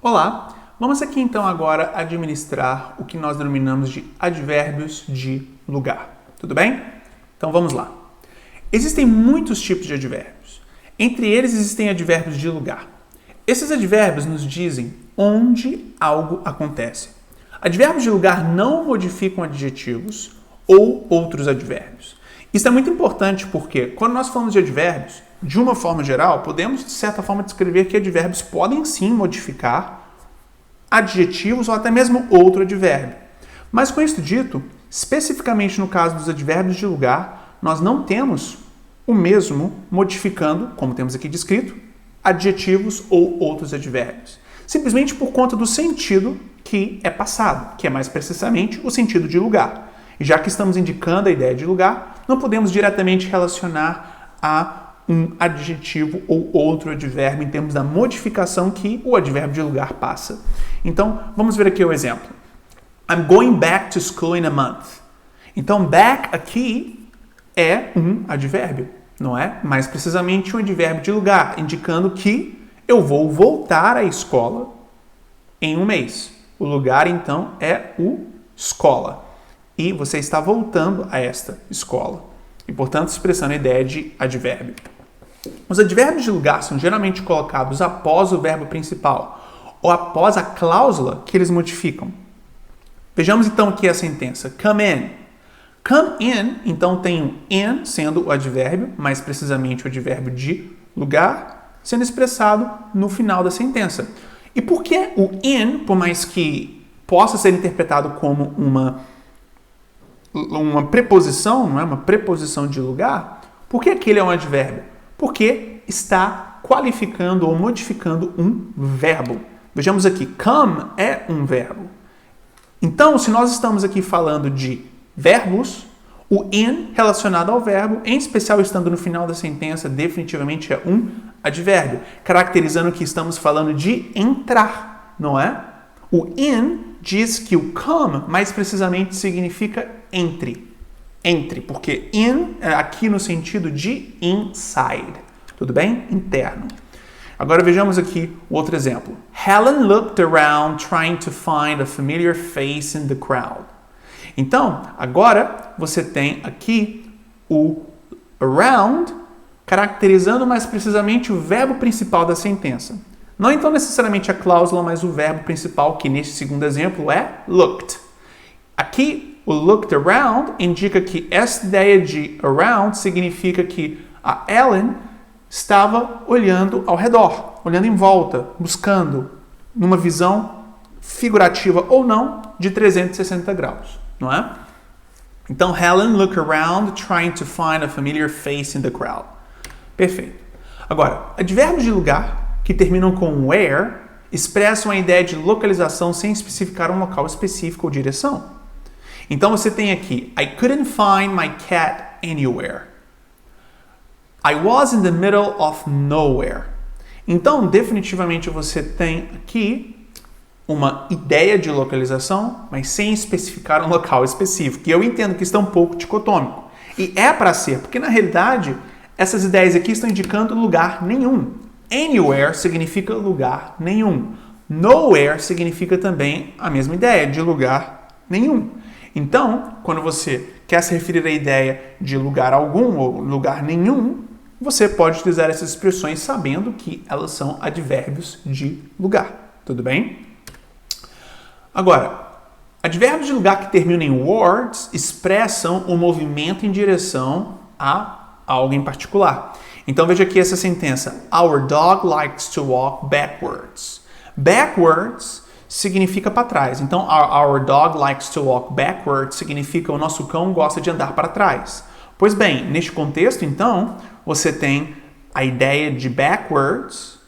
Olá, vamos aqui então agora administrar o que nós denominamos de advérbios de lugar. Tudo bem? Então vamos lá. Existem muitos tipos de advérbios. Entre eles existem advérbios de lugar. Esses advérbios nos dizem onde algo acontece. Advérbios de lugar não modificam adjetivos ou outros advérbios. Isso é muito importante porque quando nós falamos de advérbios, de uma forma geral, podemos de certa forma descrever que advérbios podem sim modificar adjetivos ou até mesmo outro advérbio. Mas com isso dito, especificamente no caso dos advérbios de lugar, nós não temos o mesmo modificando, como temos aqui descrito, adjetivos ou outros advérbios. Simplesmente por conta do sentido que é passado, que é mais precisamente o sentido de lugar. E já que estamos indicando a ideia de lugar, não podemos diretamente relacionar a um adjetivo ou outro advérbio em termos da modificação que o advérbio de lugar passa. Então, vamos ver aqui o exemplo. I'm going back to school in a month. Então, back aqui é um advérbio, não é? Mais precisamente um advérbio de lugar, indicando que eu vou voltar à escola em um mês. O lugar, então, é o escola. E você está voltando a esta escola. E, portanto, expressando a ideia de advérbio. Os advérbios de lugar são geralmente colocados após o verbo principal ou após a cláusula que eles modificam. Vejamos então aqui a sentença. Come in. Come in, então tem o in sendo o advérbio, mais precisamente o advérbio de lugar, sendo expressado no final da sentença. E por que o in, por mais que possa ser interpretado como uma preposição, não é? Uma preposição de lugar, por que aquele é um advérbio? Porque está qualificando ou modificando um verbo. Vejamos aqui, come é um verbo. Então, se nós estamos aqui falando de verbos, o in relacionado ao verbo, em especial estando no final da sentença, definitivamente é um advérbio, caracterizando que estamos falando de entrar, não é? O in diz que o come, mais precisamente, significa entre. Entre, porque in é aqui no sentido de inside. Tudo bem? Interno. Agora vejamos aqui o outro exemplo. Helen looked around trying to find a familiar face in the crowd. Então, agora você tem aqui o around caracterizando mais precisamente o verbo principal da sentença. Não então necessariamente a cláusula, mas o verbo principal, que neste segundo exemplo é looked. Aqui, o looked around indica que essa ideia de around significa que a Ellen estava olhando ao redor, olhando em volta, buscando numa visão figurativa ou não de 360 graus, não é? Então, Helen looked around trying to find a familiar face in the crowd. Perfeito. Agora, advérbios de lugar que terminam com where expressam a ideia de localização sem especificar um local específico ou direção. Então você tem aqui, I couldn't find my cat anywhere. I was in the middle of nowhere. Então, definitivamente você tem aqui uma ideia de localização, mas sem especificar um local específico. E eu entendo que isso é um pouco dicotômico. E é para ser, porque na realidade, essas ideias aqui estão indicando lugar nenhum. Anywhere significa lugar nenhum. Nowhere significa também a mesma ideia, de lugar nenhum. Então, quando você quer se referir à ideia de lugar algum ou lugar nenhum, você pode utilizar essas expressões sabendo que elas são advérbios de lugar. Tudo bem? Agora, advérbios de lugar que terminam em words expressam o movimento em direção a algo em particular. Então, veja aqui essa sentença. Our dog likes to walk backwards. Backwards significa para trás. Então, our dog likes to walk backwards significa o nosso cão gosta de andar para trás. Pois bem, neste contexto, então, você tem a ideia de backwards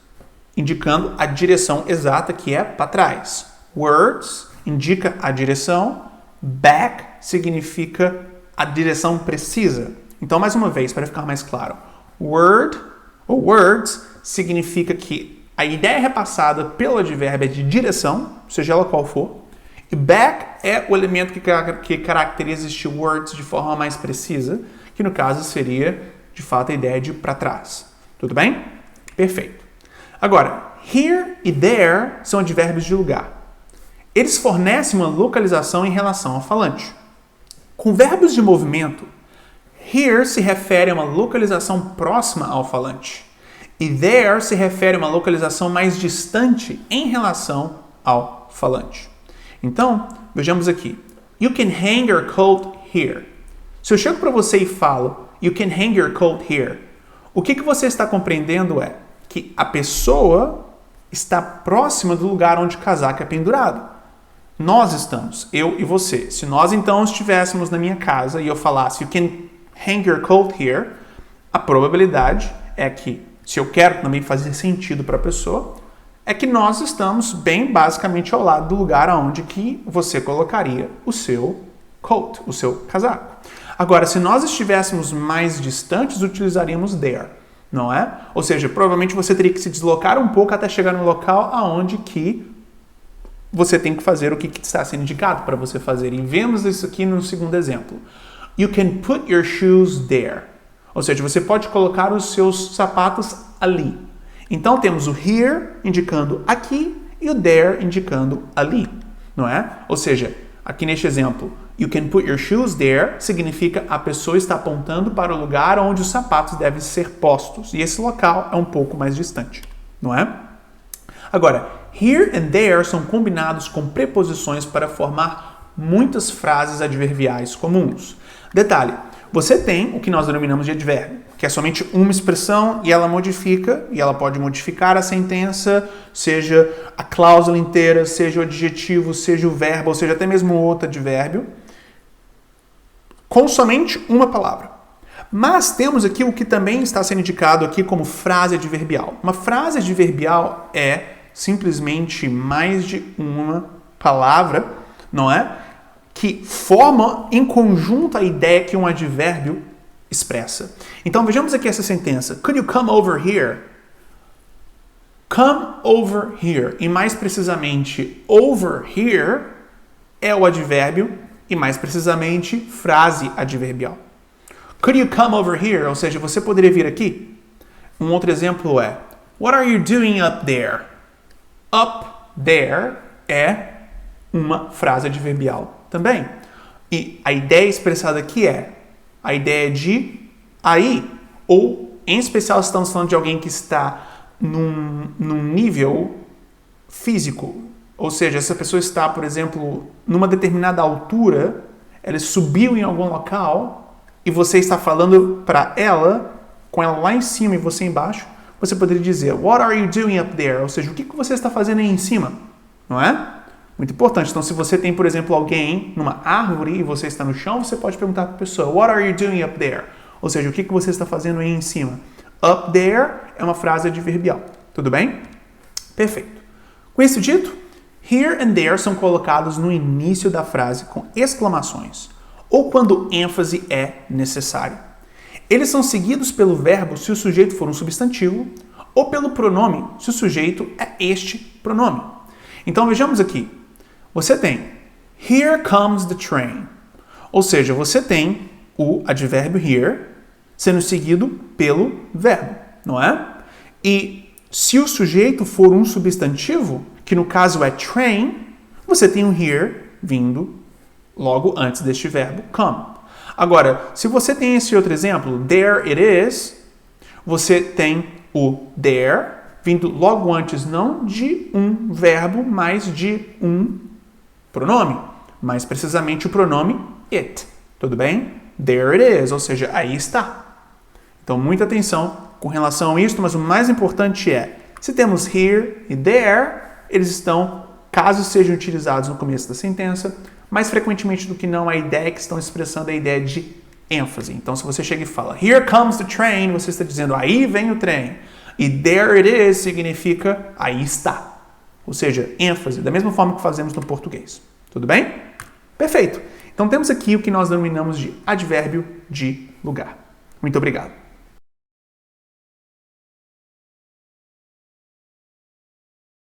indicando a direção exata que é para trás. Words indica a direção, back significa a direção precisa. Então, mais uma vez, para ficar mais claro, word ou words significa que a ideia repassada pelo advérbio é de direção, seja ela qual for, e back é o elemento que caracteriza este words de forma mais precisa, que no caso seria, de fato, a ideia de para trás. Tudo bem? Perfeito. Agora, here e there são advérbios de lugar. Eles fornecem uma localização em relação ao falante. Com verbos de movimento, here se refere a uma localização próxima ao falante e there se refere a uma localização mais distante em relação ao falante. Então, vejamos aqui. You can hang your coat here. Se eu chego para você e falo, you can hang your coat here, o que você está compreendendo é que a pessoa está próxima do lugar onde o casaco é pendurado. Nós estamos, eu e você. Se nós então estivéssemos na minha casa e eu falasse, you can hang your coat here, a probabilidade é que, se eu quero também fazer sentido para a pessoa, é que nós estamos bem basicamente ao lado do lugar onde que você colocaria o seu coat, o seu casaco. Agora, se nós estivéssemos mais distantes, utilizaríamos there, não é? Ou seja, provavelmente você teria que se deslocar um pouco até chegar no local aonde que você tem que fazer o que está sendo indicado para você fazer. E vemos isso aqui no segundo exemplo. You can put your shoes there. Ou seja, você pode colocar os seus sapatos ali. Então temos o here indicando aqui e o there indicando ali, não é? Ou seja, aqui neste exemplo, you can put your shoes there significa a pessoa está apontando para o lugar onde os sapatos devem ser postos. E esse local é um pouco mais distante, não é? Agora, here and there são combinados com preposições para formar muitas frases adverbiais comuns. Detalhe, você tem o que nós denominamos de advérbio, que é somente uma expressão e ela modifica, e ela pode modificar a sentença, seja a cláusula inteira, seja o adjetivo, seja o verbo, ou seja até mesmo outro advérbio, com somente uma palavra. Mas temos aqui o que também está sendo indicado aqui como frase adverbial. Uma frase adverbial é simplesmente mais de uma palavra, não é? Que forma em conjunto a ideia que um advérbio expressa. Então vejamos aqui essa sentença. Could you come over here? Come over here. E mais precisamente, over here é o advérbio e mais precisamente frase adverbial. Could you come over here? Ou seja, você poderia vir aqui? Um outro exemplo é What are you doing up there? Up there é uma frase adverbial também. E a ideia expressada aqui é a ideia de aí, ou em especial estamos falando de alguém que está num nível físico. Ou seja, essa pessoa está, por exemplo, numa determinada altura, ela subiu em algum local e você está falando para ela, com ela lá em cima e você embaixo, você poderia dizer, What are you doing up there? Ou seja, o que você está fazendo aí em cima? Não é? Muito importante. Então, se você tem, por exemplo, alguém numa árvore e você está no chão, você pode perguntar para a pessoa, What are you doing up there? Ou seja, o que você está fazendo aí em cima? Up there é uma frase adverbial. Tudo bem? Perfeito. Com isso dito, here and there são colocados no início da frase com exclamações ou quando ênfase é necessário. Eles são seguidos pelo verbo se o sujeito for um substantivo ou pelo pronome se o sujeito é este pronome. Então vejamos aqui. Você tem Here comes the train. Ou seja, você tem o advérbio here sendo seguido pelo verbo, não é? E se o sujeito for um substantivo, que no caso é train, você tem o here vindo logo antes deste verbo come. Agora, se você tem esse outro exemplo, there it is, você tem o there vindo logo antes não de um verbo, mas de um pronome. Mais precisamente o pronome it. Tudo bem? There it is, ou seja, aí está. Então, muita atenção com relação a isso, mas o mais importante é, se temos here e there, eles estão, caso sejam utilizados no começo da sentença, mais frequentemente do que não, a ideia que estão expressando é a ideia de ênfase. Então, se você chega e fala, here comes the train, você está dizendo, aí vem o trem. E there it is significa, aí está. Ou seja, ênfase, da mesma forma que fazemos no português. Tudo bem? Perfeito. Então, temos aqui o que nós denominamos de advérbio de lugar. Muito obrigado.